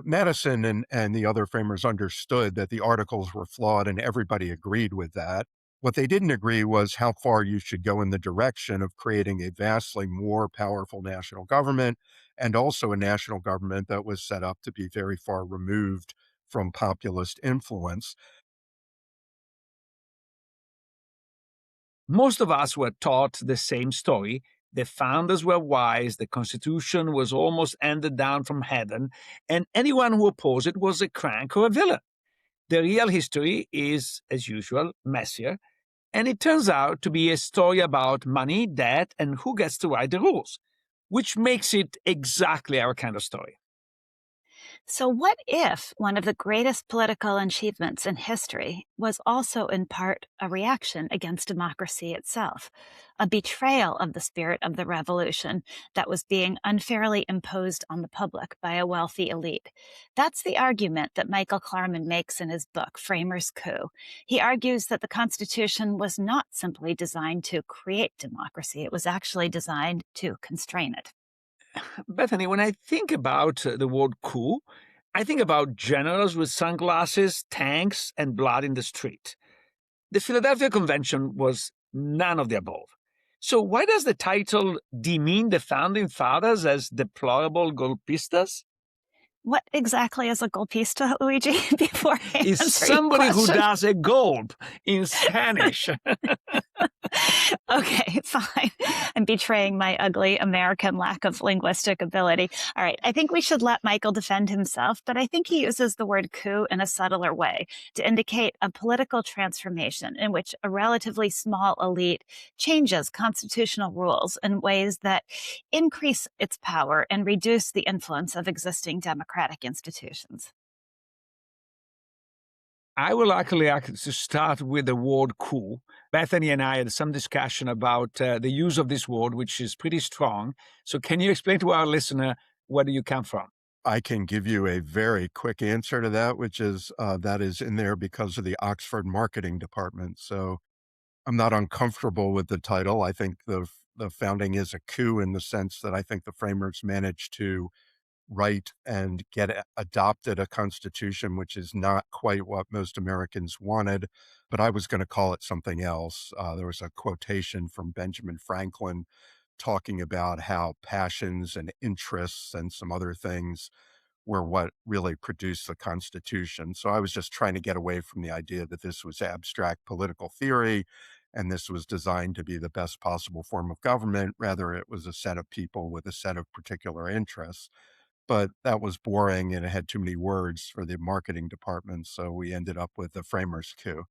Madison and the other framers understood that the articles were flawed, and everybody agreed with that. What they didn't agree was how far you should go in the direction of creating a vastly more powerful national government, and also a national government that was set up to be very far removed from populist influence. Most of us were taught the same story. The founders were wise, the Constitution was almost handed down from heaven, and anyone who opposed it was a crank or a villain. The real history is, as usual, messier, and it turns out to be a story about money, debt, and who gets to write the rules, which makes it exactly our kind of story. So, what if one of the greatest political achievements in history was also in part a reaction against democracy itself, a betrayal of the spirit of the revolution that was being unfairly imposed on the public by a wealthy elite? That's the argument that Michael Klarman makes in his book, Framers' Coup. He argues that the Constitution was not simply designed to create democracy, it was actually designed to constrain it. Bethany, when I think about the word coup, I think about generals with sunglasses, tanks, and blood in the street. The Philadelphia Convention was none of the above. So why does the title demean the founding fathers as deplorable golpistas? What exactly is a golpista, Luigi? Before I Is answer your somebody who question. does a gulp in Spanish. Okay, fine. I'm betraying my ugly American lack of linguistic ability. All right, I think we should let Michael defend himself, but I think he uses the word coup in a subtler way to indicate a political transformation in which a relatively small elite changes constitutional rules in ways that increase its power and reduce the influence of existing democratic institutions. I will actually to start with the word coup. Bethany and I had some discussion about the use of this word, which is pretty strong. So, can you explain to our listener where do you come from? I can give you a very quick answer to that, which is that is in there because of the Oxford Marketing Department. So I'm not uncomfortable with the title. I think the founding is a coup in the sense that I think the framers managed to write and get adopted a constitution, which is not quite what most Americans wanted. But I was going to call it something else. There was a quotation from Benjamin Franklin talking about how passions and interests and some other things were what really produced the Constitution. So I was just trying to get away from the idea that this was abstract political theory and this was designed to be the best possible form of government. Rather, it was a set of people with a set of particular interests. But that was boring and it had too many words for the marketing department. So we ended up with the framers coup.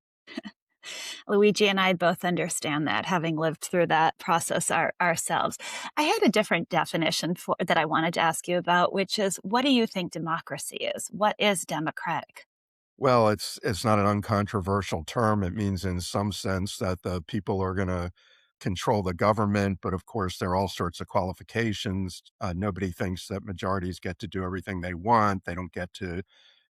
Luigi and I both understand that, having lived through that process ourselves. I had a different definition for that I wanted to ask you about, which is what do you think democracy is? What is democratic? Well, it's not an uncontroversial term. It means in some sense that the people are going to control the government, but of course there are all sorts of qualifications. Nobody thinks that majorities get to do everything they want. They don't get to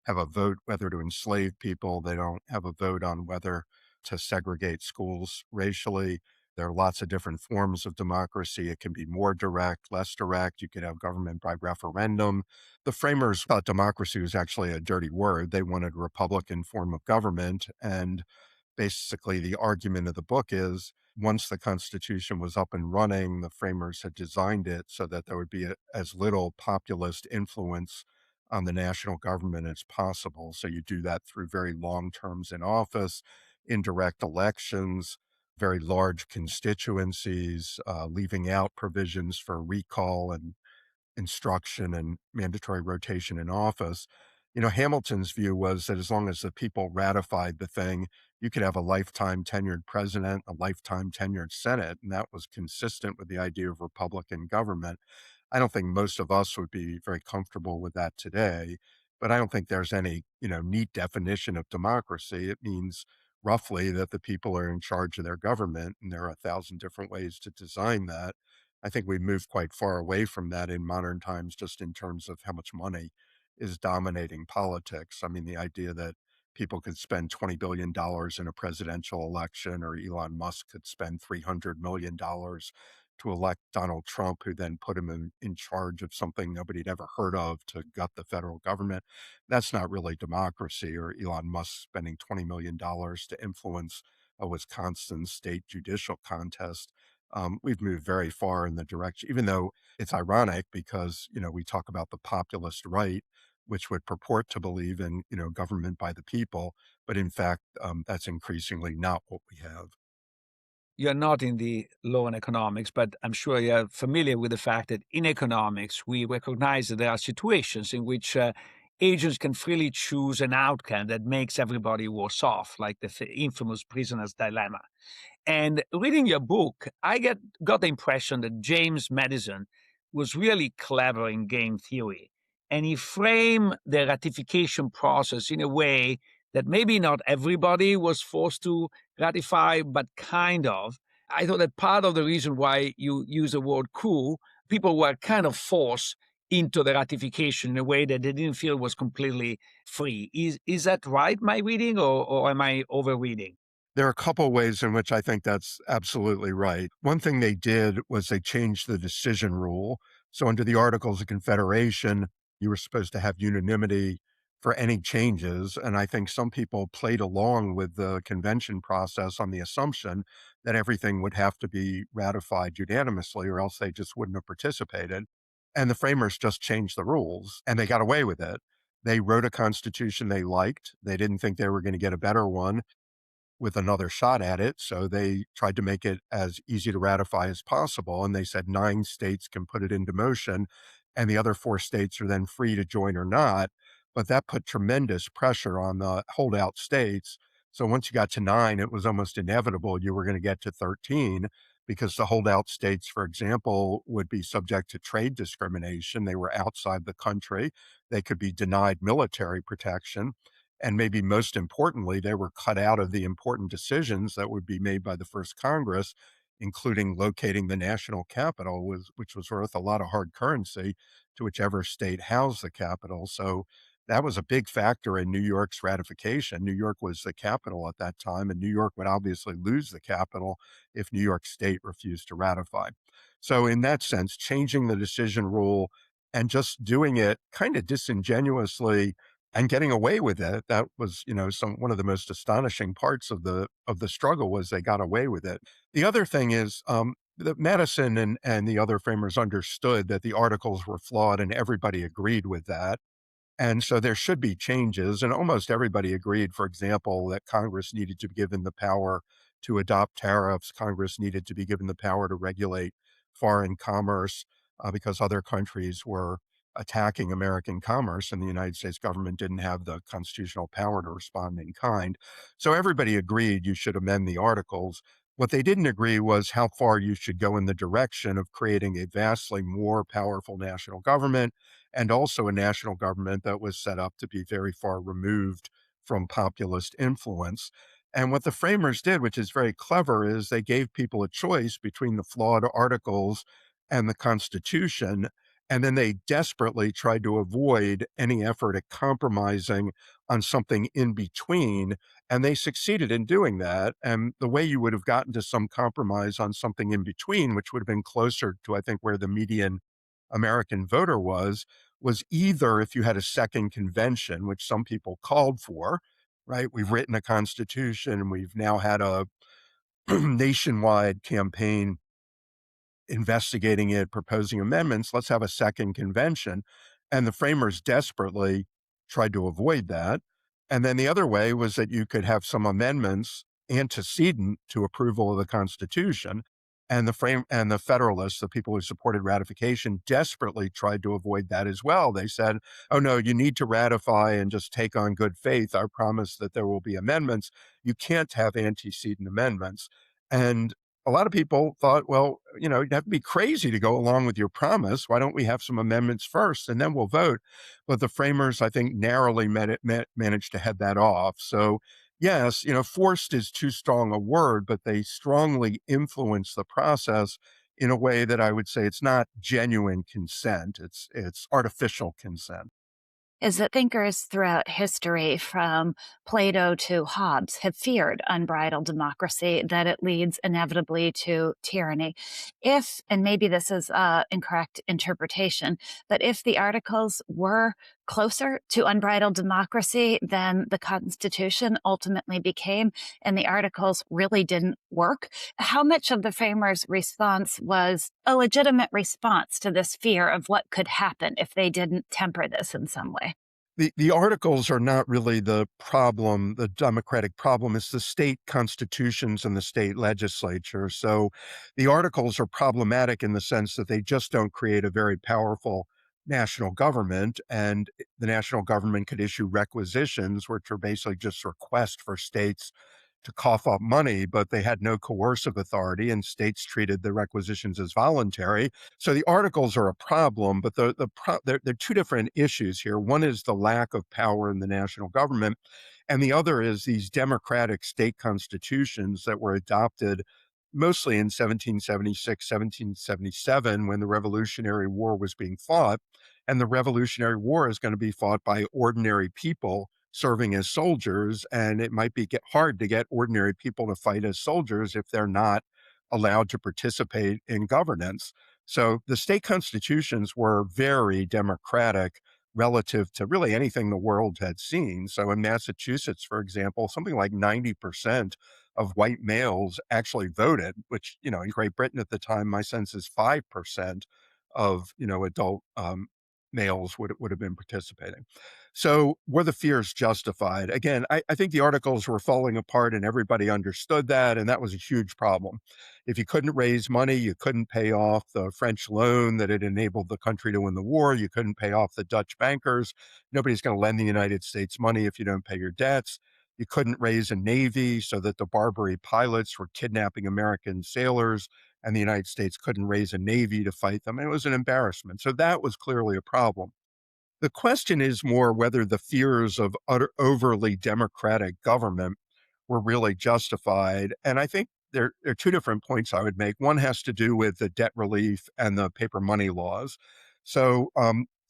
have a vote whether to enslave people. They don't have a vote on whether to segregate schools racially. There are lots of different forms of democracy. It can be more direct, less direct. You could have government by referendum. The framers thought democracy was actually a dirty word. They wanted a Republican form of government. And basically, the argument of the book is once the Constitution was up and running, the framers had designed it so that there would be as little populist influence on the national government as possible. So you do that through very long terms in office, indirect elections, very large constituencies, leaving out provisions for recall and instruction and mandatory rotation in office. You know, Hamilton's view was that as long as the people ratified the thing, you could have a lifetime tenured president, a lifetime tenured Senate, and that was consistent with the idea of Republican government. I don't think most of us would be very comfortable with that today, but I don't think there's any, neat definition of democracy. It means roughly that the people are in charge of their government, and there are 1,000 different ways to design that. I think we've moved quite far away from that in modern times, just in terms of how much money is dominating politics. I mean, the idea that people could spend $20 billion in a presidential election, or Elon Musk could spend $300 million to elect Donald Trump, who then put him in charge of something nobody'd ever heard of to gut the federal government. That's not really democracy, or Elon Musk spending $20 million to influence a Wisconsin state judicial contest. We've moved very far in the direction, even though it's ironic because, we talk about the populist right, which would purport to believe in, government by the people. But in fact, that's increasingly not what we have. You're not in the law and economics, but I'm sure you're familiar with the fact that in economics, we recognize that there are situations in which agents can freely choose an outcome that makes everybody worse off, like the infamous prisoner's dilemma. And reading your book, got the impression that James Madison was really clever in game theory, and he framed the ratification process in a way that maybe not everybody was forced to ratify, but kind of. I thought that part of the reason why you use the word coup, people were kind of forced into the ratification in a way that they didn't feel was completely free. Is that right, my reading, or am I overreading? There are a couple ways in which I think that's absolutely right. One thing they did was they changed the decision rule. So under the Articles of Confederation, you were supposed to have unanimity for any changes. And I think some people played along with the convention process on the assumption that everything would have to be ratified unanimously, or else they just wouldn't have participated. And the framers just changed the rules and they got away with it. They wrote a constitution they liked. They didn't think they were going to get a better one with another shot at it. So they tried to make it as easy to ratify as possible. And they said 9 states can put it into motion, and the other 4 states are then free to join or not. But that put tremendous pressure on the holdout states. So once you got to 9, it was almost inevitable you were going to get to 13 because the holdout states, for example, would be subject to trade discrimination. They were outside the country. They could be denied military protection. And maybe most importantly, they were cut out of the important decisions that would be made by the first Congress, including locating the national capital, which was worth a lot of hard currency to whichever state housed the capital. So that was a big factor in New York's ratification. New York was the capital at that time, and New York would obviously lose the capital if New York State refused to ratify. So, in that sense, changing the decision rule and just doing it kind of disingenuously and getting away with it. That was, one of the most astonishing parts of the struggle was they got away with it. The other thing is that Madison and the other framers understood that the articles were flawed, and everybody agreed with that. And so there should be changes, and almost everybody agreed, for example, that Congress needed to be given the power to adopt tariffs. Congress needed to be given the power to regulate foreign commerce because other countries were attacking American commerce, and the United States government didn't have the constitutional power to respond in kind. So everybody agreed you should amend the articles. What they didn't agree was how far you should go in the direction of creating a vastly more powerful national government, and also a national government that was set up to be very far removed from populist influence. And what the framers did, which is very clever, is they gave people a choice between the flawed articles and the Constitution. And then they desperately tried to avoid any effort at compromising on something in between. And they succeeded in doing that. And the way you would have gotten to some compromise on something in between, which would have been closer to, I think, where the median American voter was either if you had a second convention, which some people called for, right? We've written a constitution. We've now had a nationwide campaign investigating it, proposing amendments. Let's have a second convention. And the framers desperately tried to avoid that. And then the other way was that you could have some amendments antecedent to approval of the Constitution. And the Federalists, the people who supported ratification, desperately tried to avoid that as well. They said, oh no, you need to ratify and just take on good faith our promise that there will be amendments. You can't have antecedent amendments. And a lot of people thought, well, you'd have to be crazy to go along with your promise. Why don't we have some amendments first and then we'll vote? But the framers, I think, narrowly managed to head that off. So yes, forced is too strong a word, but they strongly influence the process in a way that I would say it's not genuine consent. It's artificial consent. is that thinkers throughout history, from Plato to Hobbes, have feared unbridled democracy, that it leads inevitably to tyranny. If, and maybe this is an incorrect interpretation, but if the articles were closer to unbridled democracy than the Constitution ultimately became, and the articles really didn't work, how much of the framers' response was a legitimate response to this fear of what could happen if they didn't temper this in some way? The articles are not really the problem, the democratic problem. It's the state constitutions and the state legislature. So the articles are problematic in the sense that they just don't create a very powerful national government. And the national government could issue requisitions, which are basically just requests for states to cough up money, but they had no coercive authority, and states treated the requisitions as voluntary. So the articles are a problem, but there are two different issues here. One is the lack of power in the national government, and the other is these democratic state constitutions that were adopted mostly in 1776, 1777, when the Revolutionary War was being fought. And the Revolutionary War is going to be fought by ordinary people serving as soldiers, and it might be hard to get ordinary people to fight as soldiers if they're not allowed to participate in governance. So the state constitutions were very democratic relative to really anything the world had seen. So in Massachusetts, for example, something like 90% of white males actually voted, which, in Great Britain at the time, my sense is 5% of, adult males would have been participating. So were the fears justified? Again, I think the articles were falling apart and everybody understood that, and that was a huge problem. If you couldn't raise money, you couldn't pay off the French loan that had enabled the country to win the war, you couldn't pay off the Dutch bankers. Nobody's going to lend the United States money if you don't pay your debts. You couldn't raise a navy so that the Barbary pilots were kidnapping American sailors, and the United States couldn't raise a navy to fight them. And it was an embarrassment. So that was clearly a problem. The question is more whether the fears of overly democratic government were really justified. And I think there are two different points I would make. One has to do with the debt relief and the paper money laws. So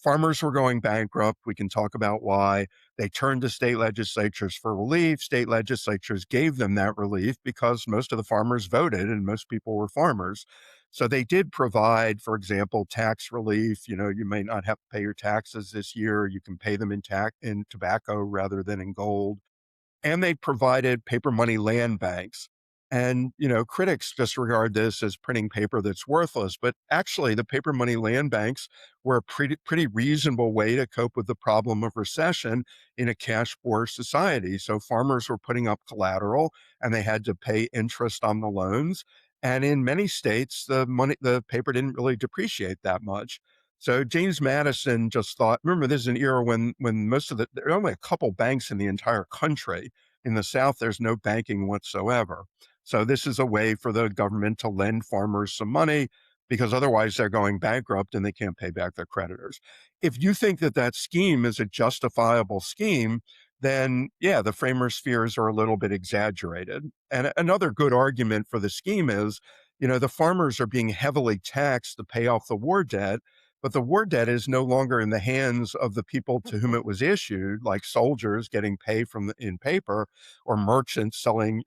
farmers were going bankrupt. We can talk about why. They turned to state legislatures for relief. State legislatures gave them that relief because most of the farmers voted and most people were farmers. So they did provide, for example, tax relief. You may not have to pay your taxes this year. You can pay them in tobacco rather than in gold. And they provided paper money land banks. And, critics just regard this as printing paper that's worthless. But actually, the paper money land banks were a pretty reasonable way to cope with the problem of recession in a cash poor society. So farmers were putting up collateral and they had to pay interest on the loans. And in many states, the paper didn't really depreciate that much. So James Madison just thought, remember, this is an era when there are only a couple banks in the entire country. In the South, there's no banking whatsoever. So this is a way for the government to lend farmers some money because otherwise they're going bankrupt and they can't pay back their creditors. If you think that scheme is a justifiable scheme, then yeah, the framers' fears are a little bit exaggerated. And another good argument for the scheme is, the farmers are being heavily taxed to pay off the war debt, but the war debt is no longer in the hands of the people to whom it was issued, like soldiers getting paid in paper, or merchants selling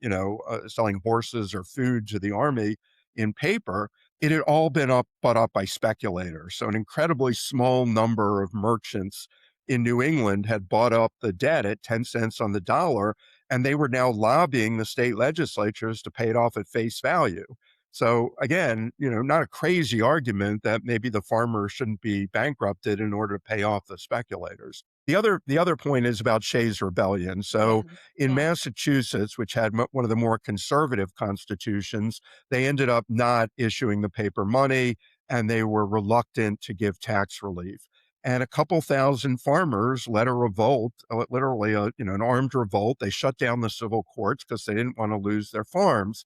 horses or food to the army in paper. It had all been bought up by speculators. So an incredibly small number of merchants in New England had bought up the debt at 10 cents on the dollar, and they were now lobbying the state legislatures to pay it off at face value. So again, not a crazy argument that maybe the farmer shouldn't be bankrupted in order to pay off the speculators. The other point is about Shays' rebellion. So in Massachusetts, which had one of the more conservative constitutions, they ended up not issuing the paper money, and they were reluctant to give tax relief. And a couple thousand farmers led a revolt, literally an armed revolt. They shut down the civil courts because they didn't want to lose their farms.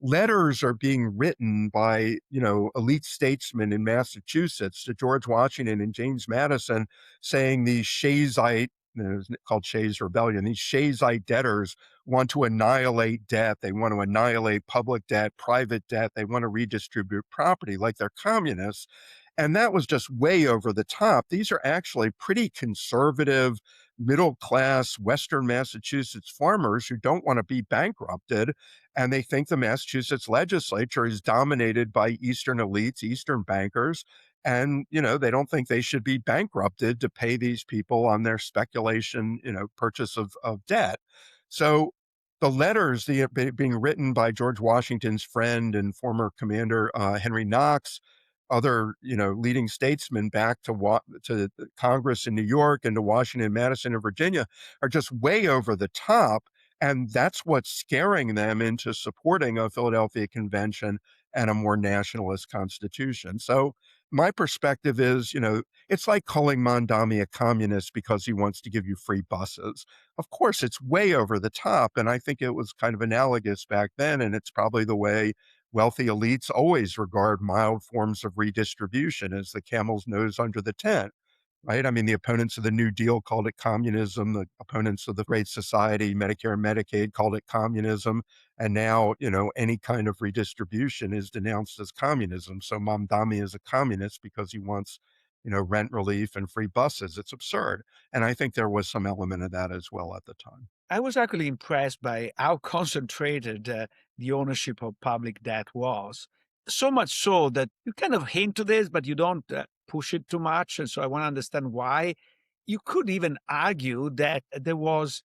Letters are being written by, elite statesmen in Massachusetts to George Washington and James Madison saying these Shaysite, it's called Shays' Rebellion, these Shaysite debtors want to annihilate debt. They want to annihilate public debt, private debt. They want to redistribute property like they're communists. And that was just way over the top. These are actually pretty conservative, middle class, Western Massachusetts farmers who don't want to be bankrupted. And they think the Massachusetts legislature is dominated by Eastern elites, Eastern bankers. And, they don't think they should be bankrupted to pay these people on their speculation, purchase of debt. So the letters being written by George Washington's friend and former commander Henry Knox, other leading statesmen back to Congress in New York and to Washington, Madison, and Virginia are just way over the top, and that's what's scaring them into supporting a Philadelphia Convention and a more nationalist constitution. So my perspective is, it's like calling Mondami a communist because he wants to give you free buses. Of course, it's way over the top, and I think it was kind of analogous back then, and it's probably the way wealthy elites always regard mild forms of redistribution as the camel's nose under the tent, right? I mean, the opponents of the New Deal called it communism. The opponents of the Great Society, Medicare and Medicaid, called it communism. And now, any kind of redistribution is denounced as communism. So Mamdani is a communist because he wants, rent relief and free buses. It's absurd. And I think there was some element of that as well at the time. I was actually impressed by how concentrated the ownership of public debt was. So much so that you kind of hint to this, but you don't push it too much. And so I want to understand why. You could even argue that there was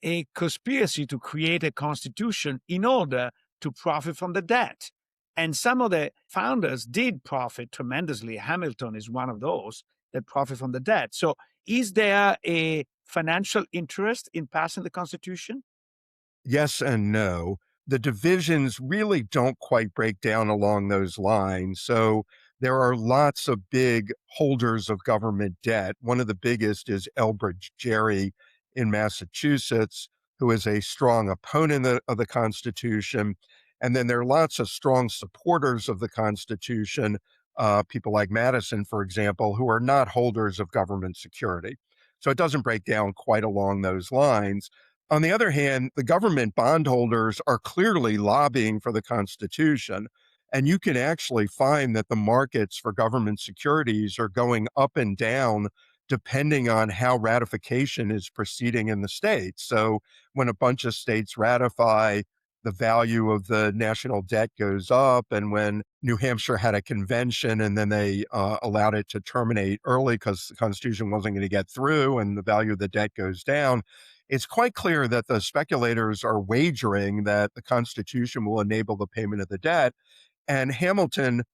a conspiracy to create a constitution in order to profit from the debt. And some of the founders did profit tremendously. Hamilton is one of those that profit from the debt. So is there a financial interest in passing the Constitution? Yes and no. The divisions really don't quite break down along those lines. So there are lots of big holders of government debt. One of the biggest is Elbridge Gerry in Massachusetts, who is a strong opponent of the Constitution. And then there are lots of strong supporters of the Constitution, people like Madison, for example, who are not holders of government security. So it doesn't break down quite along those lines. On the other hand, the government bondholders are clearly lobbying for the Constitution. And you can actually find that the markets for government securities are going up and down depending on how ratification is proceeding in the states. So when a bunch of states ratify, the value of the national debt goes up. And when New Hampshire had a convention and then they allowed it to terminate early because the Constitution wasn't going to get through and the value of the debt goes down, it's quite clear that the speculators are wagering that the Constitution will enable the payment of the debt. And Hamilton,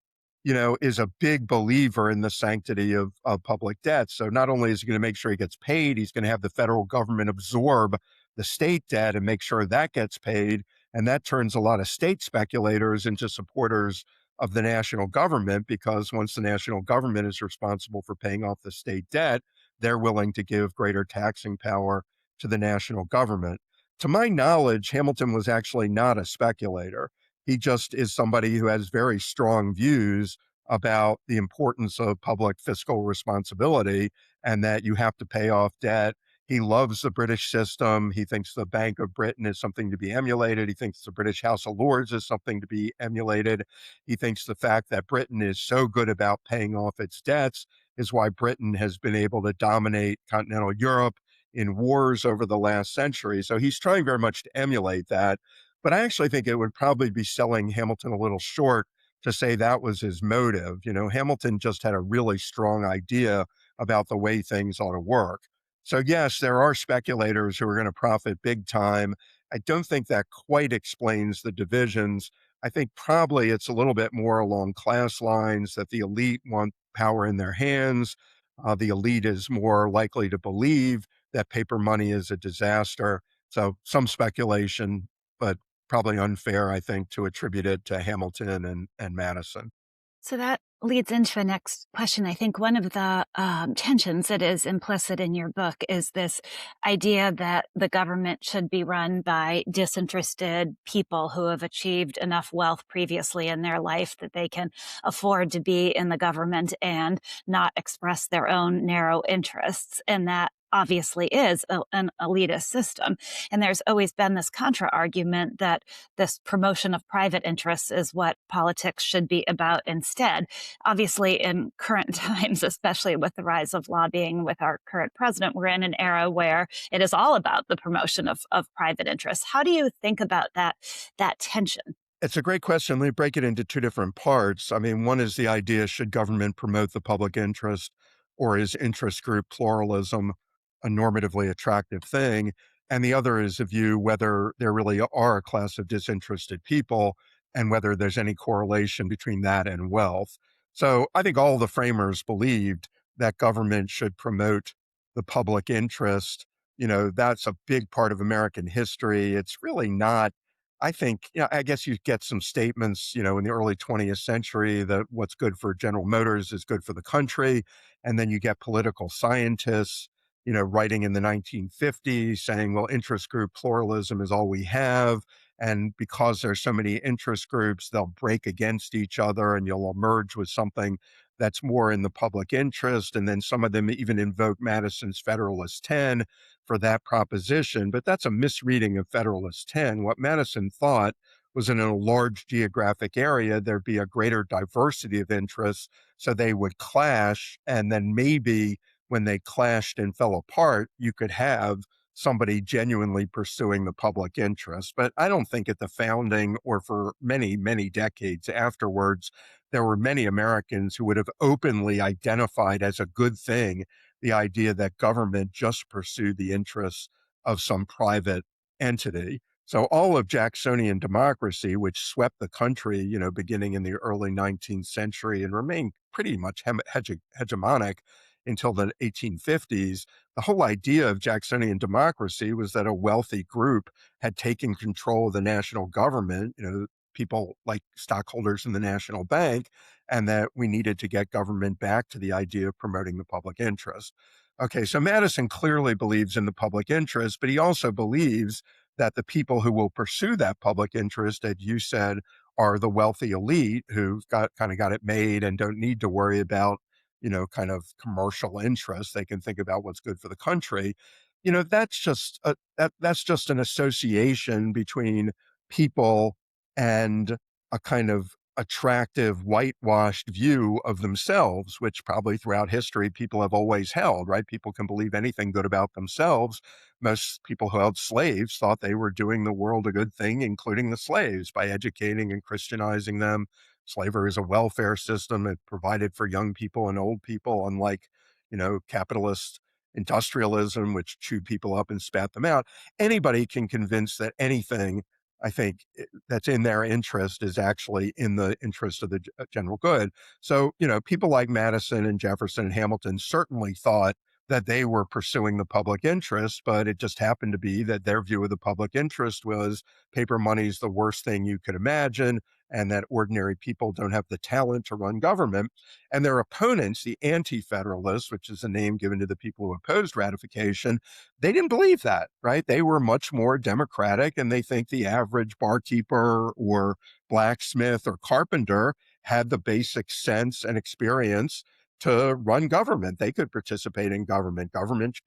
is a big believer in the sanctity of public debt. So not only is he going to make sure he gets paid, he's going to have the federal government absorb the state debt and make sure that gets paid. And that turns a lot of state speculators into supporters of the national government, because once the national government is responsible for paying off the state debt, they're willing to give greater taxing power to the national government. To my knowledge, Hamilton was actually not a speculator. He just is somebody who has very strong views about the importance of public fiscal responsibility and that you have to pay off debt. He loves the British system. He thinks the Bank of Britain is something to be emulated. He thinks the British House of Lords is something to be emulated. He thinks the fact that Britain is so good about paying off its debts is why Britain has been able to dominate continental Europe in wars over the last century. So he's trying very much to emulate that. But I actually think it would probably be selling Hamilton a little short to say that was his motive. Hamilton just had a really strong idea about the way things ought to work. So yes, there are speculators who are going to profit big time. I don't think that quite explains the divisions. I think probably it's a little bit more along class lines, that the elite want power in their hands. The elite is more likely to believe that paper money is a disaster. So some speculation, but probably unfair, I think, to attribute it to Hamilton and Madison. So that leads into a next question. I think one of the tensions that is implicit in your book is this idea that the government should be run by disinterested people who have achieved enough wealth previously in their life that they can afford to be in the government and not express their own narrow interests. And that obviously is an elitist system. And there's always been this contra argument that this promotion of private interests is what politics should be about instead. Obviously, in current times, especially with the rise of lobbying with our current president, we're in an era where it is all about the promotion of private interests. How do you think about that tension? It's a great question. Let me break it into two different parts. I mean, one is the idea, should government promote the public interest, or is interest group pluralism a normatively attractive thing? And the other is a view whether there really are a class of disinterested people and whether there's any correlation between that and wealth. So I think all the framers believed that government should promote the public interest. That's a big part of American history. It's really not. I think, I guess you get some statements, in the early 20th century that what's good for General Motors is good for the country. And then you get political scientists, writing in the 1950s saying, well, interest group pluralism is all we have. And because there's so many interest groups, they'll break against each other and you'll emerge with something that's more in the public interest. And then some of them even invoke Madison's Federalist 10 for that proposition, but that's a misreading of Federalist 10. What Madison thought was in a large geographic area, there'd be a greater diversity of interests, so they would clash, and then maybe when they clashed and fell apart, you could have somebody genuinely pursuing the public interest. But I don't think at the founding or for many, many decades afterwards, there were many Americans who would have openly identified as a good thing the idea that government just pursued the interests of some private entity. So all of Jacksonian democracy, which swept the country, beginning in the early 19th century and remained pretty much hegemonic until the 1850s, the whole idea of Jacksonian democracy was that a wealthy group had taken control of the national government, people like stockholders in the national bank, and that we needed to get government back to the idea of promoting the public interest. Okay, so Madison clearly believes in the public interest, but he also believes that the people who will pursue that public interest, as you said, are the wealthy elite who've got it made and don't need to worry about, kind of commercial interests. They can think about what's good for the country. That's just that's just an association between people and a kind of attractive, whitewashed view of themselves, which probably throughout history people have always held, right? People can believe anything good about themselves. Most people who held slaves thought they were doing the world a good thing, including the slaves, by educating and Christianizing them. Slavery is a welfare system. It provided for young people and old people, unlike, capitalist industrialism, which chewed people up and spat them out. Anybody can convince that anything, I think, that's in their interest is actually in the interest of the general good. So, people like Madison and Jefferson and Hamilton certainly thought that they were pursuing the public interest, but it just happened to be that their view of the public interest was paper money is the worst thing you could imagine, and that ordinary people don't have the talent to run government. And their opponents, the anti-federalists, which is a name given to the people who opposed ratification, they didn't believe that, right? They were much more democratic, and they think the average barkeeper or blacksmith or carpenter had the basic sense and experience to run government. They could participate in government. Government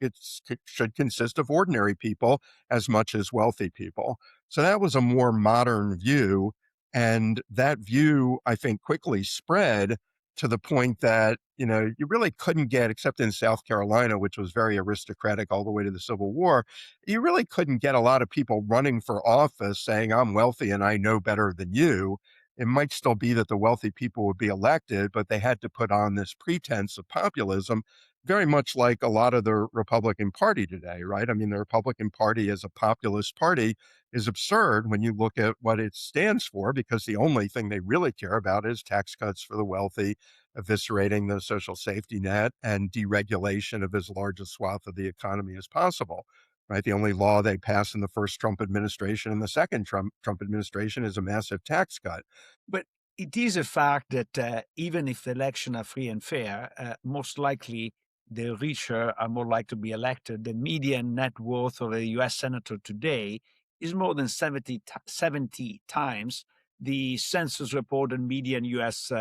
should consist of ordinary people as much as wealthy people. So that was a more modern view. And that view, I think, quickly spread to the point that, you really couldn't get, except in South Carolina, which was very aristocratic all the way to the Civil War, you really couldn't get a lot of people running for office saying, I'm wealthy and I know better than you. It might still be that the wealthy people would be elected, but they had to put on this pretense of populism, very much like a lot of the Republican Party today, right? I mean, the Republican Party as a populist party is absurd when you look at what it stands for, because the only thing they really care about is tax cuts for the wealthy, eviscerating the social safety net, and deregulation of as large a swath of the economy as possible. Right? The only law they passed in the first Trump administration and the second Trump administration is a massive tax cut. But it is a fact that even if the elections are free and fair, most likely the richer are more likely to be elected. The median net worth of a U.S. senator today is more than 70 times the census reported median U.S.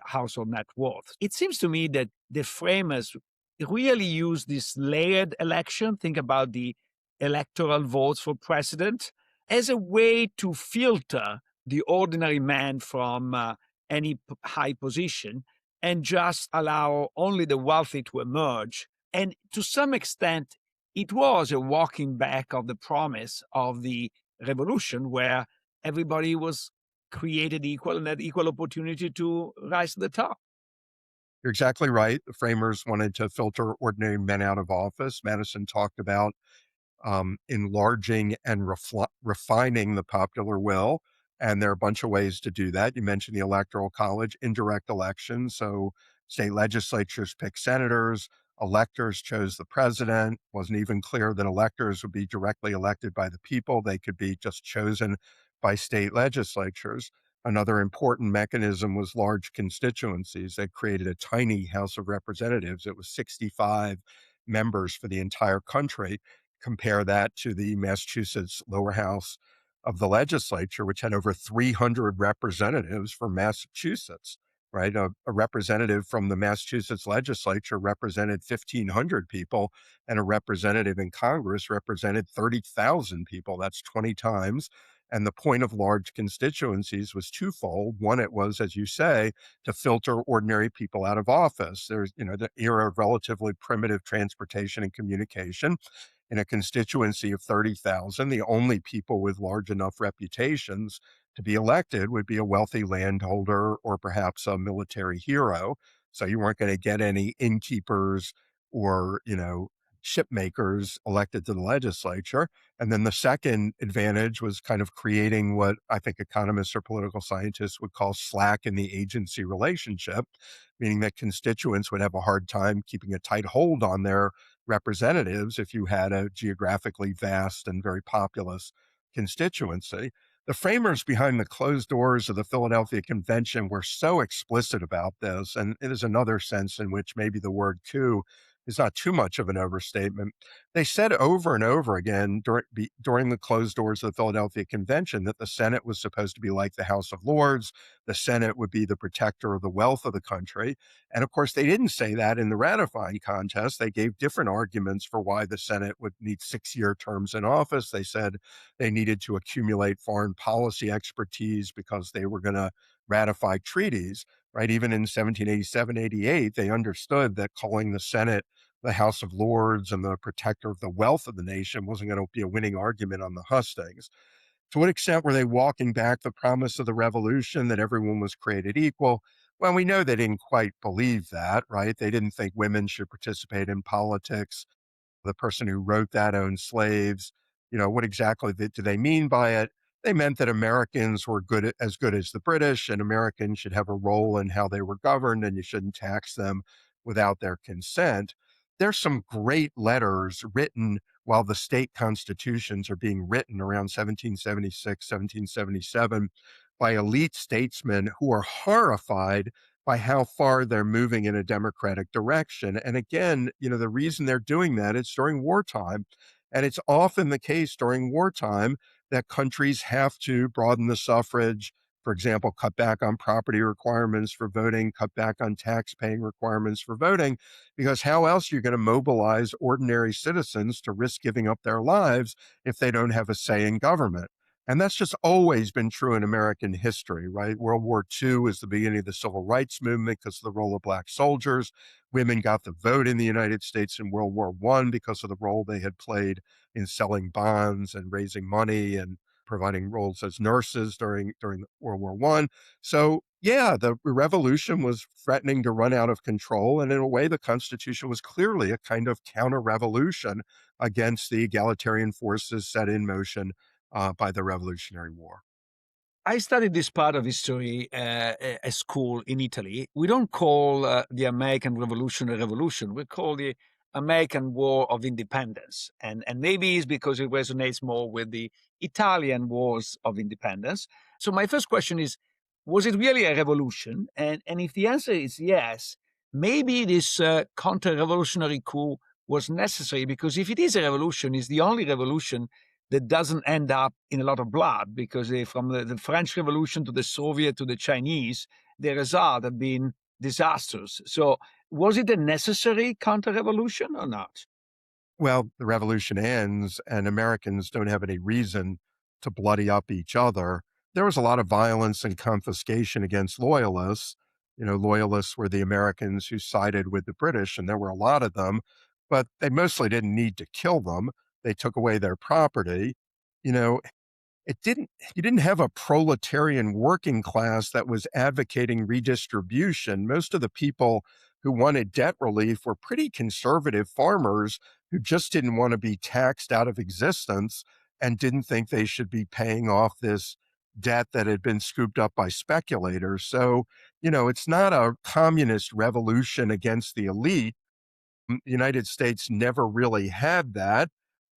household net worth. It seems to me that the framers really used this layered election, think about the electoral votes for president, as a way to filter the ordinary man from any high position and just allow only the wealthy to emerge. And to some extent, it was a walking back of the promise of the revolution where everybody was created equal and had equal opportunity to rise to the top. You're exactly right. The framers wanted to filter ordinary men out of office. Madison talked about enlarging and refining the popular will. And there are a bunch of ways to do that. You mentioned the Electoral College, indirect elections. So state legislatures pick senators, electors chose the president. Wasn't even clear that electors would be directly elected by the people. They could be just chosen by state legislatures. Another important mechanism was large constituencies. They created a tiny House of Representatives. It was 65 members for the entire country. Compare that to the Massachusetts lower house of the legislature, which had over 300 representatives from Massachusetts, right? A representative from the Massachusetts legislature represented 1,500 people, and a representative in Congress represented 30,000 people. That's 20 times. And the point of large constituencies was twofold. One, it was, as you say, to filter ordinary people out of office. There's, the era of relatively primitive transportation and communication. In a constituency of 30,000, the only people with large enough reputations to be elected would be a wealthy landholder or perhaps a military hero. So you weren't going to get any innkeepers or, ship makers elected to the legislature. And then the second advantage was kind of creating what I think economists or political scientists would call slack in the agency relationship, meaning that constituents would have a hard time keeping a tight hold on their representatives if you had a geographically vast and very populous constituency. The framers behind the closed doors of the Philadelphia Convention were so explicit about this, and it is another sense in which maybe the word coup is not too much of an overstatement. They said over and over again during the closed doors of the Philadelphia Convention that the Senate was supposed to be like the House of Lords. The Senate would be the protector of the wealth of the country. And of course, they didn't say that in the ratifying contest. They gave different arguments for why the Senate would need 6-year terms in office. They said they needed to accumulate foreign policy expertise because they were going to ratify treaties, right? Even in 1787, 88, they understood that calling the Senate the House of Lords and the protector of the wealth of the nation wasn't going to be a winning argument on the hustings. To what extent were they walking back the promise of the revolution that everyone was created equal? Well, we know they didn't quite believe that, right? They didn't think women should participate in politics. The person who wrote that owned slaves. What exactly do they mean by it? They meant that Americans were as good as the British, and Americans should have a role in how they were governed, and you shouldn't tax them without their consent. There's some great letters written while the state constitutions are being written around 1776, 1777 by elite statesmen who are horrified by how far they're moving in a democratic direction. And again, the reason they're doing that is during wartime. And it's often the case during wartime that countries have to broaden the suffrage, for example, cut back on property requirements for voting, cut back on tax paying requirements for voting, because how else are you going to mobilize ordinary citizens to risk giving up their lives if they don't have a say in government? And that's just always been true in American history, right? World War II is the beginning of the civil rights movement because of the role of Black soldiers. Women got the vote in the United States in World War I because of the role they had played in selling bonds and raising money and providing roles as nurses during World War I. So, yeah, the revolution was threatening to run out of control. And in a way, the Constitution was clearly a kind of counter-revolution against the egalitarian forces set in motion by the Revolutionary War. I studied this part of history at school in Italy. We don't call the American Revolution a revolution. We call the American War of Independence. And maybe it's because it resonates more with the Italian Wars of Independence. So my first question is, was it really a revolution? And if the answer is yes, maybe this counter-revolutionary coup was necessary, because if it is a revolution, it's the only revolution that doesn't end up in a lot of blood, because from the French Revolution to the Soviet to the Chinese, the result have been disasters. So Was it a necessary counter-revolution or not? Well, the revolution ends and Americans don't have any reason to bloody up each other. There was a lot of violence and confiscation against loyalists. Loyalists were the Americans who sided with the British, and there were a lot of them, but they mostly didn't need to kill them. They took away their property. You know, you didn't have a proletarian working class that was advocating redistribution. Most of the people who wanted debt relief were pretty conservative farmers who just didn't want to be taxed out of existence and didn't think they should be paying off this debt that had been scooped up by speculators. So, it's not a communist revolution against the elite. The United States never really had that,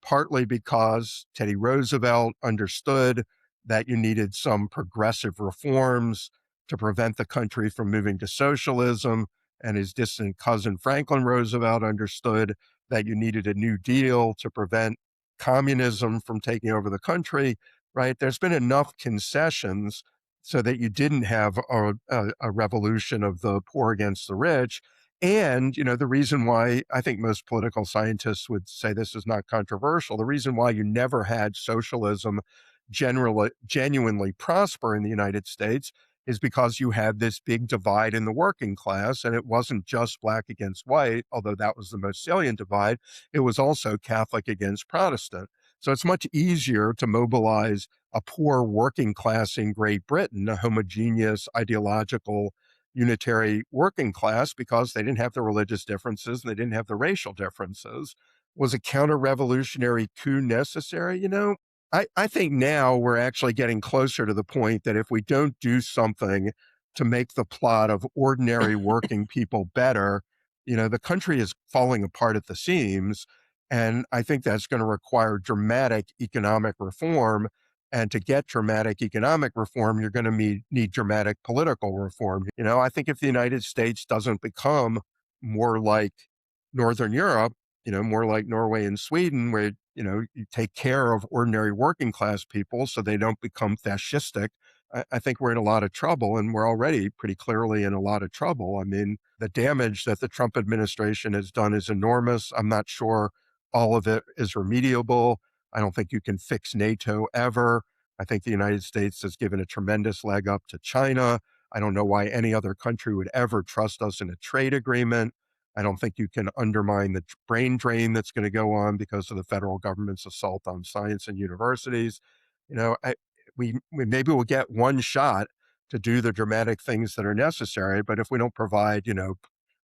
partly because Teddy Roosevelt understood that you needed some progressive reforms to prevent the country from moving to socialism. And his distant cousin Franklin Roosevelt understood that you needed a New Deal to prevent communism from taking over the country, right? There's been enough concessions so that you didn't have a revolution of the poor against the rich. And, the reason why I think most political scientists would say this is not controversial, the reason why you never had socialism genuinely prosper in the United States is because you had this big divide in the working class. And it wasn't just black against white, although that was the most salient divide. It was also Catholic against Protestant. So it's much easier to mobilize a poor working class in Great Britain, a homogeneous ideological unitary working class, because they didn't have the religious differences and they didn't have the racial differences. Was a counter-revolutionary coup necessary? I think now we're actually getting closer to the point that if we don't do something to make the plot of ordinary working people better, the country is falling apart at the seams. And I think that's going to require dramatic economic reform. And to get dramatic economic reform, you're going to need dramatic political reform. I think if the United States doesn't become more like Northern Europe, more like Norway and Sweden, where, you take care of ordinary working class people so they don't become fascistic, I think we're in a lot of trouble, and we're already pretty clearly in a lot of trouble. I mean, the damage that the Trump administration has done is enormous. I'm not sure all of it is remediable. I don't think you can fix NATO ever. I think the United States has given a tremendous leg up to China. I don't know why any other country would ever trust us in a trade agreement. I don't think you can undermine the brain drain that's going to go on because of the federal government's assault on science and universities. You know, I, we maybe we'll get one shot to do the dramatic things that are necessary, but if we don't provide,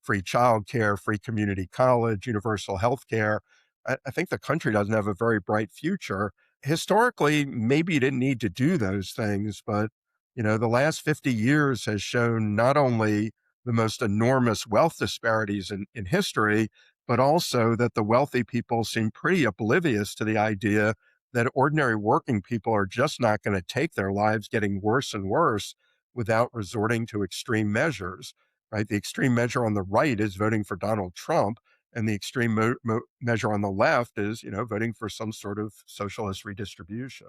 free childcare, free community college, universal health care, I think the country doesn't have a very bright future. Historically, maybe you didn't need to do those things, but the last 50 years has shown not only the most enormous wealth disparities in history, but also that the wealthy people seem pretty oblivious to the idea that ordinary working people are just not going to take their lives getting worse and worse without resorting to extreme measures, right? The extreme measure on the right is voting for Donald Trump, and the extreme measure on the left is, voting for some sort of socialist redistribution.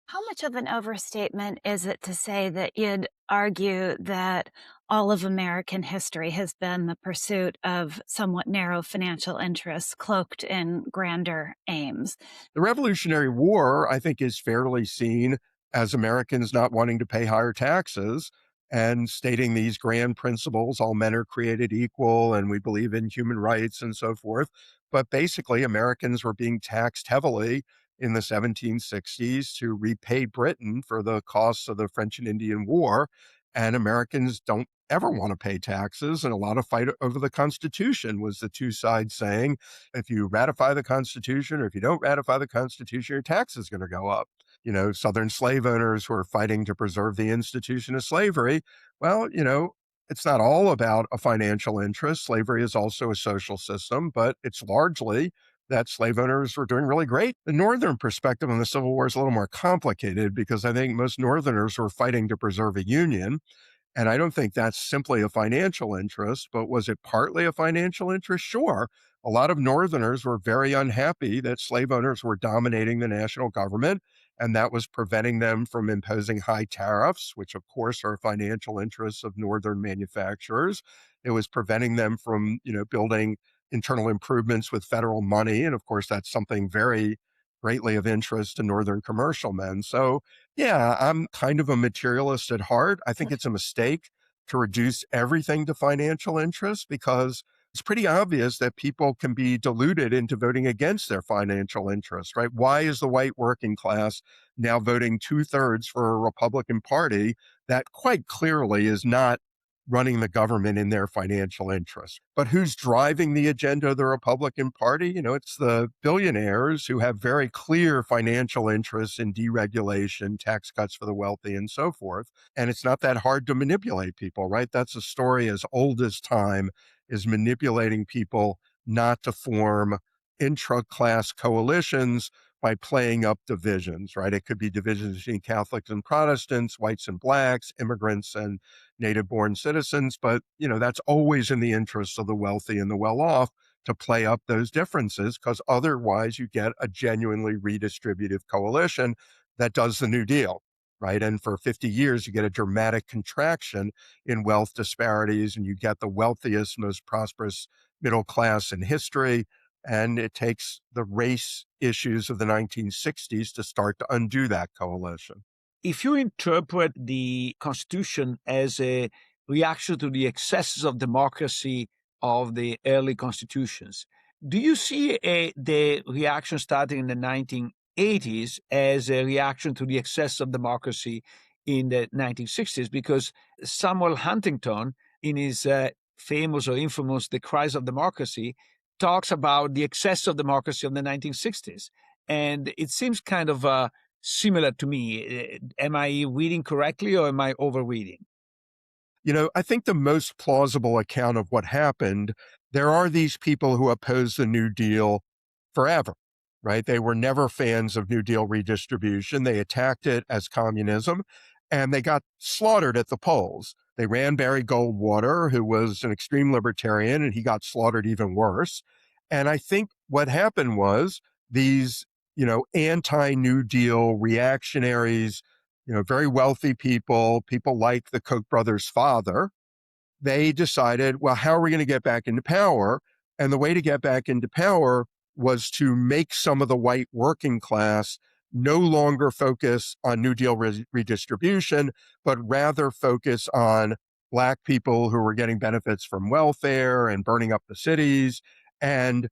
How much of an overstatement is it to say that you'd argue that all of American history has been the pursuit of somewhat narrow financial interests cloaked in grander aims? The Revolutionary War, I think, is fairly seen as Americans not wanting to pay higher taxes and stating these grand principles: all men are created equal and we believe in human rights and so forth. But basically, Americans were being taxed heavily in the 1760s to repay Britain for the costs of the French and Indian War. And Americans don't ever want to pay taxes. And a lot of fight over the Constitution was the two sides saying, if you ratify the Constitution or if you don't ratify the Constitution, your tax is going to go up. Southern slave owners who are fighting to preserve the institution of slavery. Well, it's not all about a financial interest. Slavery is also a social system, but it's largely that slave owners were doing really great. The Northern perspective on the Civil War is a little more complicated because I think most Northerners were fighting to preserve a union. And I don't think that's simply a financial interest, but was it partly a financial interest? Sure. A lot of Northerners were very unhappy that slave owners were dominating the national government, and that was preventing them from imposing high tariffs, which of course are financial interests of Northern manufacturers. It was preventing them from, building internal improvements with federal money. And of course, that's something very greatly of interest to Northern commercial men. So yeah, I'm kind of a materialist at heart. I think it's a mistake to reduce everything to financial interest because it's pretty obvious that people can be deluded into voting against their financial interest, right? Why is the white working class now voting 2/3 for a Republican Party that quite clearly is not running the government in their financial interest? But who's driving the agenda of the Republican Party? It's the billionaires who have very clear financial interests in deregulation, tax cuts for the wealthy, and so forth. And it's not that hard to manipulate people, right? That's a story as old as time, is manipulating people not to form intra-class coalitions by playing up divisions, right? It could be divisions between Catholics and Protestants, whites and blacks, immigrants and native-born citizens, but that's always in the interests of the wealthy and the well-off to play up those differences, because otherwise you get a genuinely redistributive coalition that does the New Deal, right? And for 50 years, you get a dramatic contraction in wealth disparities, and you get the wealthiest, most prosperous middle class in history. And it takes the race issues of the 1960s to start to undo that coalition. If you interpret the Constitution as a reaction to the excesses of democracy of the early constitutions, do you see the reaction starting in the 1980s as a reaction to the excess of democracy in the 1960s? Because Samuel Huntington, in his famous or infamous The Cries of Democracy, talks about the excess of democracy of the 1960s. And it seems kind of similar to me. Am I reading correctly or am I overreading? I think the most plausible account of what happened, there are these people who oppose the New Deal forever, right? They were never fans of New Deal redistribution. They attacked it as communism, and they got slaughtered at the polls. They ran Barry Goldwater, who was an extreme libertarian, and he got slaughtered even worse. And I think what happened was these, anti-New Deal reactionaries, very wealthy people like the Koch brothers' father, they decided, well, how are we going to get back into power? And the way to get back into power was to make some of the white working class no longer focus on New Deal redistribution, but rather focus on Black people who were getting benefits from welfare and burning up the cities, and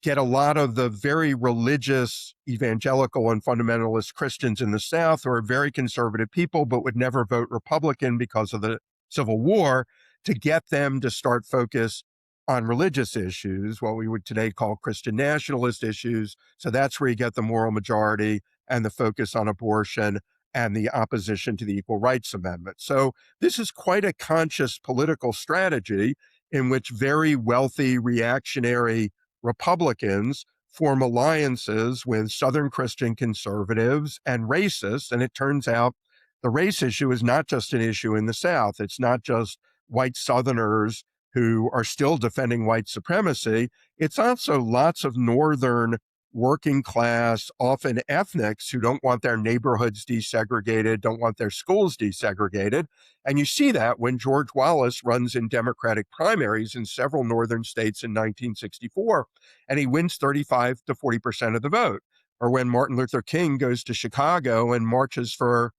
get a lot of the very religious evangelical and fundamentalist Christians in the South who are very conservative people, but would never vote Republican because of the Civil War, to get them to start focus on religious issues, what we would today call Christian nationalist issues. So that's where you get the moral majority and the focus on abortion and the opposition to the Equal Rights Amendment. So this is quite a conscious political strategy in which very wealthy reactionary Republicans form alliances with Southern Christian conservatives and racists. And it turns out the race issue is not just an issue in the South. It's not just white Southerners who are still defending white supremacy. It's also lots of Northern working class, often ethnics, who don't want their neighborhoods desegregated, don't want their schools desegregated. And you see that when George Wallace runs in Democratic primaries in several Northern states in 1964, and he wins 35 to 40% of the vote. Or when Martin Luther King goes to Chicago and marches for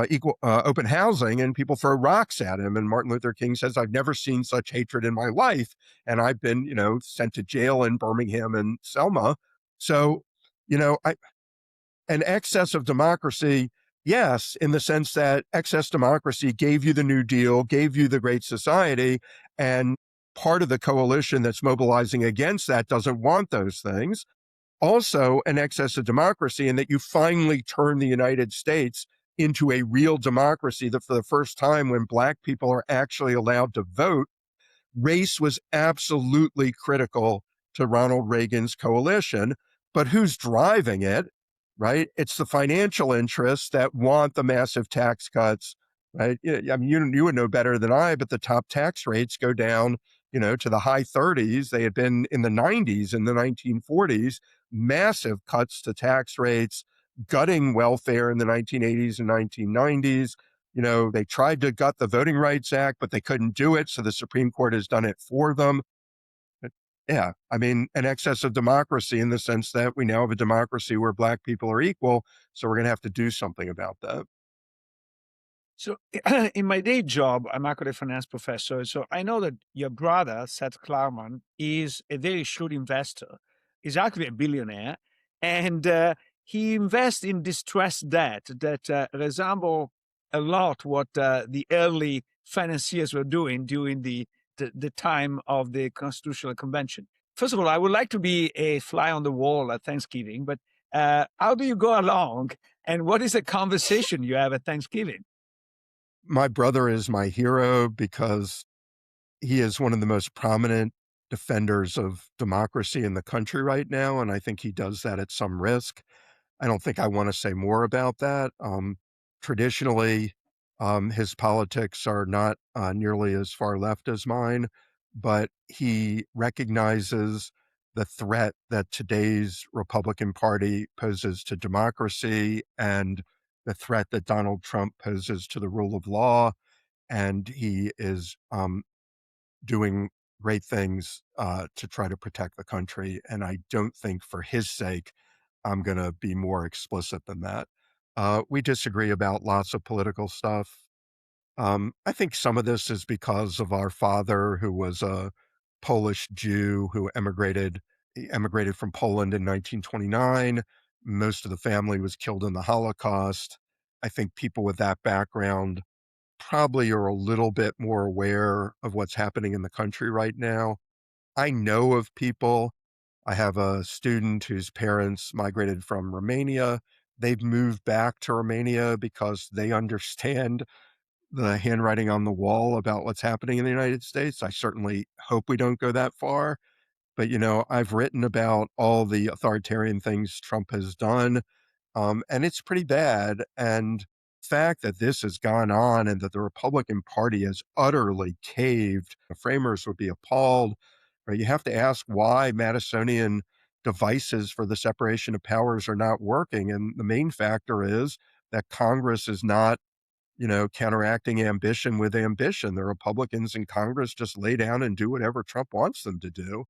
equal open housing, and people throw rocks at him. And Martin Luther King says, "I've never seen such hatred in my life. And I've been, sent to jail in Birmingham and Selma." So, an excess of democracy, yes, in the sense that excess democracy gave you the New Deal, gave you the Great Society, and part of the coalition that's mobilizing against that doesn't want those things. Also, an excess of democracy in that you finally turn the United States into a real democracy, that for the first time, when Black people are actually allowed to vote, race was absolutely critical to Ronald Reagan's coalition. But who's driving it, right? It's the financial interests that want the massive tax cuts right? I mean, you would know better than I, but the top tax rates go down, to the high 30s. They had been in the 90s in the 1940s, massive cuts to tax rates, gutting welfare in the 1980s and 1990s. They tried to gut the Voting Rights Act, but they couldn't do it. So the Supreme Court has done it for them. But yeah, I mean, an excess of democracy in the sense that we now have a democracy where Black people are equal. So we're going to have to do something about that. So, in my day job, I'm actually a finance professor. So, I know that your brother, Seth Klarman, is a very shrewd investor. He's actually a billionaire, and he invests in distressed debt that resemble a lot what the early financiers were doing during the time of the Constitutional Convention. First of all, I would like to be a fly on the wall at Thanksgiving, but how do you go along, and what is the conversation you have at Thanksgiving? My brother is my hero because he is one of the most prominent defenders of democracy in the country right now, and I think he does that at some risk. I don't think I want to say more about that. Traditionally, his politics are not nearly as far left as mine, but he recognizes the threat that today's Republican Party poses to democracy and the threat that Donald Trump poses to the rule of law. And he is doing great things to try to protect the country. And I don't think for his sake, I'm going to be more explicit than that. We disagree about lots of political stuff. I think some of this is because of our father, who was a Polish Jew who emigrated. He emigrated from Poland in 1929. Most of the family was killed in the Holocaust. I think people with that background probably are a little bit more aware of what's happening in the country right now. I know of people. I have a student whose parents migrated from Romania. They've moved back to Romania because they understand the handwriting on the wall about what's happening in the United States. I certainly hope we don't go that far. But, I've written about all the authoritarian things Trump has done, and it's pretty bad. And the fact that this has gone on and that the Republican Party has utterly caved, the framers would be appalled. Right? You have to ask why Madisonian devices for the separation of powers are not working. And the main factor is that Congress is not, counteracting ambition with ambition. The Republicans in Congress just lay down and do whatever Trump wants them to do.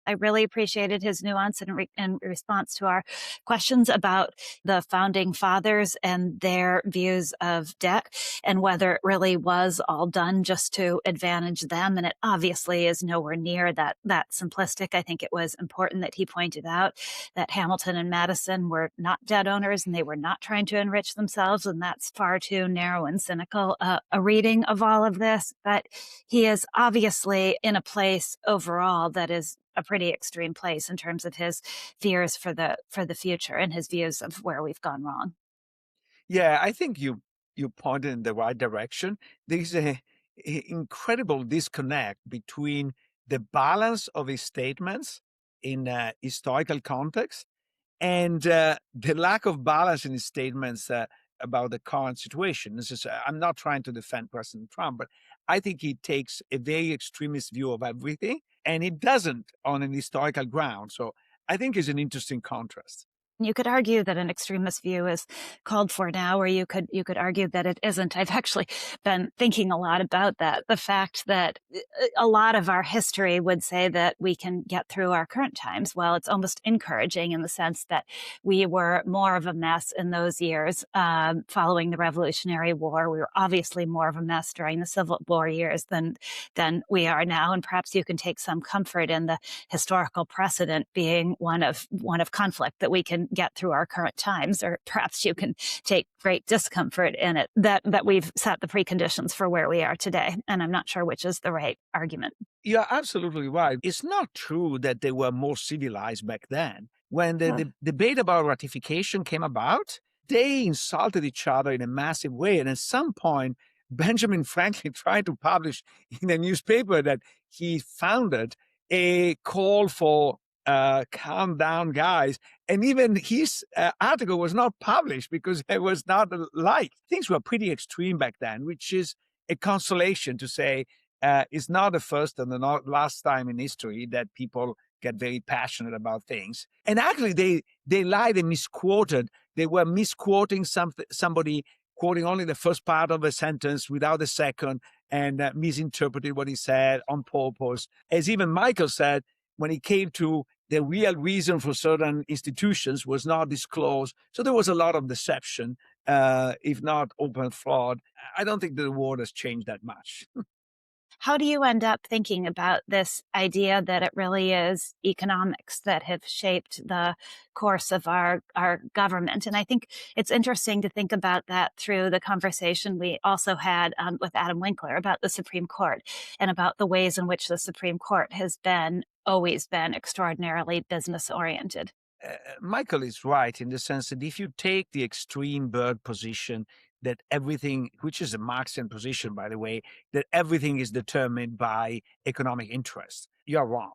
I really appreciated his nuance in response to our questions about the founding fathers and their views of debt and whether it really was all done just to advantage them. And it obviously is nowhere near that simplistic. I think it was important that he pointed out that Hamilton and Madison were not debt owners and they were not trying to enrich themselves. And that's far too narrow and cynical a reading of all of this. But he is obviously in a place overall that is a pretty extreme place in terms of his fears for the future and his views of where we've gone wrong. Yeah, I think you pointed in the right direction. There's a incredible disconnect between the balance of his statements in historical context and the lack of balance in his statements about the current situation. This is I'm not trying to defend President Trump, but I think he takes a very extremist view of everything, and he doesn't on an historical ground. So I think it's an interesting contrast. You could argue that an extremist view is called for now, or you could argue that it isn't. I've actually been thinking a lot about that. The fact that a lot of our history would say that we can get through our current times. Well, it's almost encouraging in the sense that we were more of a mess in those years following the Revolutionary War. We were obviously more of a mess during the Civil War years than we are now, and perhaps you can take some comfort in the historical precedent being one of conflict that we can get through our current times, or perhaps you can take great discomfort in it that we've set the preconditions for where we are today. And I'm not sure which is the right argument. You're absolutely right. It's not true that they were more civilized back then. When the debate about ratification came about, they insulted each other in a massive way. And at some point, Benjamin Franklin tried to publish in a newspaper that he founded a call for calm down, guys. And even his article was not published because it was not liked. Things were pretty extreme back then, which is a consolation to say it's not the first and the not last time in history that people get very passionate about things. And actually, they lied and misquoted. They were misquoting somebody, quoting only the first part of a sentence without the second, and misinterpreted what he said on purpose. As even Michael said, when it came to the real reason for certain institutions was not disclosed. So there was a lot of deception, if not open fraud. I don't think the world has changed that much. How do you end up thinking about this idea that it really is economics that have shaped the course of our government? And I think it's interesting to think about that through the conversation we also had with Adam Winkler about the Supreme Court and about the ways in which the Supreme Court has always been extraordinarily business oriented. Michael is right in the sense that if you take the extreme bird position that everything, which is a Marxian position, by the way, that everything is determined by economic interest, you're wrong.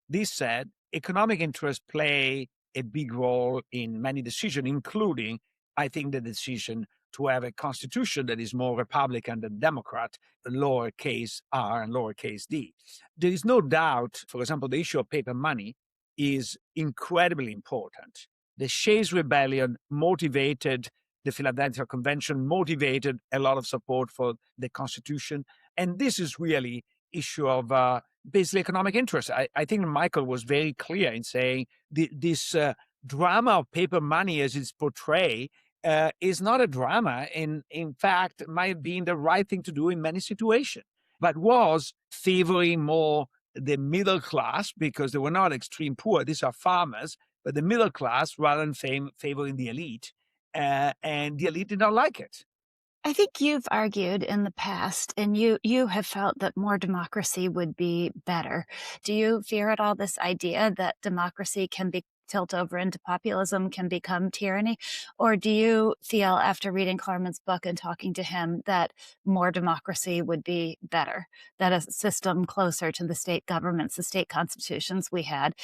This said, economic interests play a big role in many decisions, including, I think, the decision to have a constitution that is more Republican than Democrat, lowercase r and lowercase d. There is no doubt, for example, the issue of paper money is incredibly important. The Shays rebellion motivated the Philadelphia Convention, motivated a lot of support for the Constitution. And this is really issue of basically economic interest. I think Michael was very clear in saying this drama of paper money as it's portrayed is not a drama. In fact, might have been the right thing to do in many situations, but was favoring more the middle class because they were not extreme poor. These are farmers, but the middle class rather than favoring the elite. And the elite did not like it. I think you've argued in the past, and you have felt that more democracy would be better. Do you fear at all this idea that democracy can be tilt over into populism, can become tyranny? Or do you feel, after reading Klarman's book and talking to him, that more democracy would be better? That a system closer to the state governments, the state constitutions we had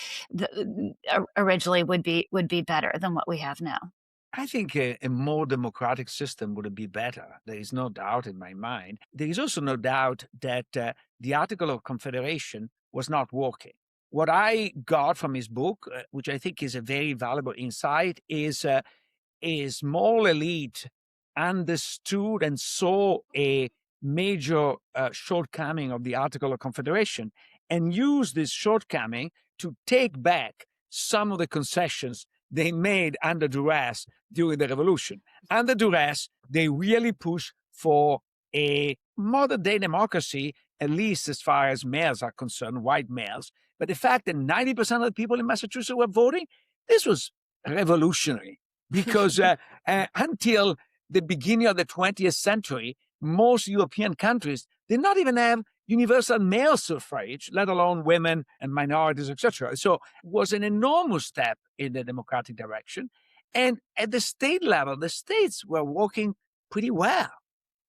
originally would be better than what we have now? I think a more democratic system would be better. There is no doubt in my mind. There is also no doubt that the Article of Confederation was not working. What I got from his book, which I think is a very valuable insight, is a small elite understood and saw a major shortcoming of the Article of Confederation and used this shortcoming to take back some of the concessions they made under duress during the revolution. Under duress, they really pushed for a modern day democracy, at least as far as males are concerned, white males. But the fact that 90% of the people in Massachusetts were voting, this was revolutionary because until the beginning of the 20th century, most European countries did not even have universal male suffrage, let alone women and minorities, etc. So it was an enormous step in the democratic direction. And at the state level, the states were working pretty well.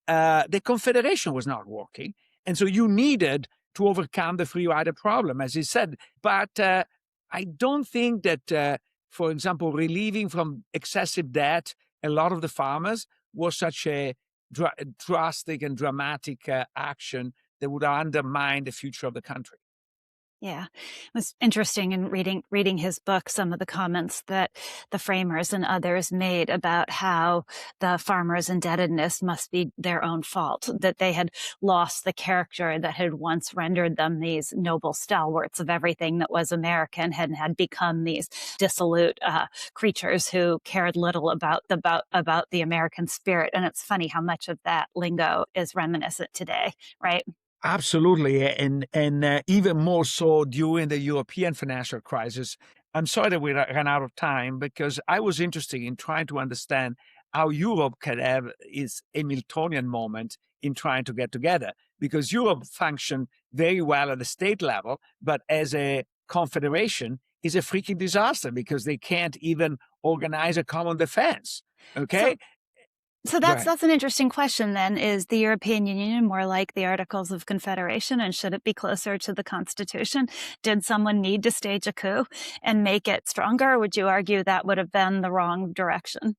The Confederation was not working. And so you needed to overcome the free rider problem, as he said. But I don't think that, for example, relieving from excessive debt a lot of the farmers was such a drastic and dramatic action that would undermine the future of the country. Yeah, it was interesting in reading his book, some of the comments that the framers and others made about how the farmers' indebtedness must be their own fault, that they had lost the character that had once rendered them these noble stalwarts of everything that was American, and had become these dissolute creatures who cared little about the American spirit. And it's funny how much of that lingo is reminiscent today, right? Absolutely, and even more so during the European financial crisis. I'm sorry that we ran out of time because I was interested in trying to understand how Europe can have its Hamiltonian moment in trying to get together, because Europe functioned very well at the state level, but as a confederation is a freaking disaster because they can't even organize a common defense. Okay. So Go that's ahead. that's an interesting question then. Is the European Union more like the Articles of Confederation, and should it be closer to the Constitution? Did someone need to stage a coup and make it stronger, or would you argue that would have been the wrong direction?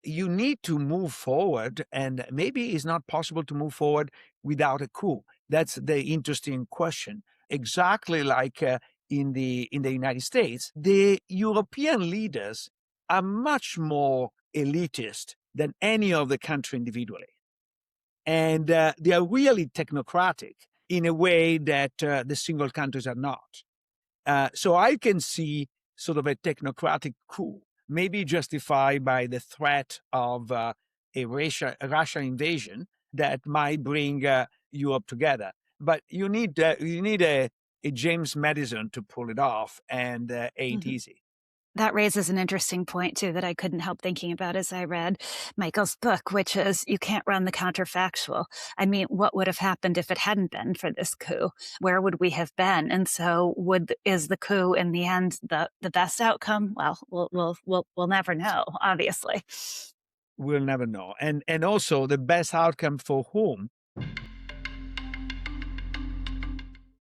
You need to move forward, and maybe it's not possible to move forward without a coup. That's the interesting question. Exactly like in the United States, the European leaders are much more elitist than any of the country individually, and they are really technocratic in a way that the single countries are not. So I can see sort of a technocratic coup, maybe justified by the threat of a Russian invasion that might bring Europe together. But you need a James Madison to pull it off, and ain't Mhm. easy. That raises an interesting point too that I couldn't help thinking about as I read Michael's book, which is you can't run the counterfactual. I mean, what would have happened if it hadn't been for this coup? Where would we have been? And so, is the coup in the end the best outcome? Well, we'll never know, obviously. We'll never know. And also the best outcome for whom?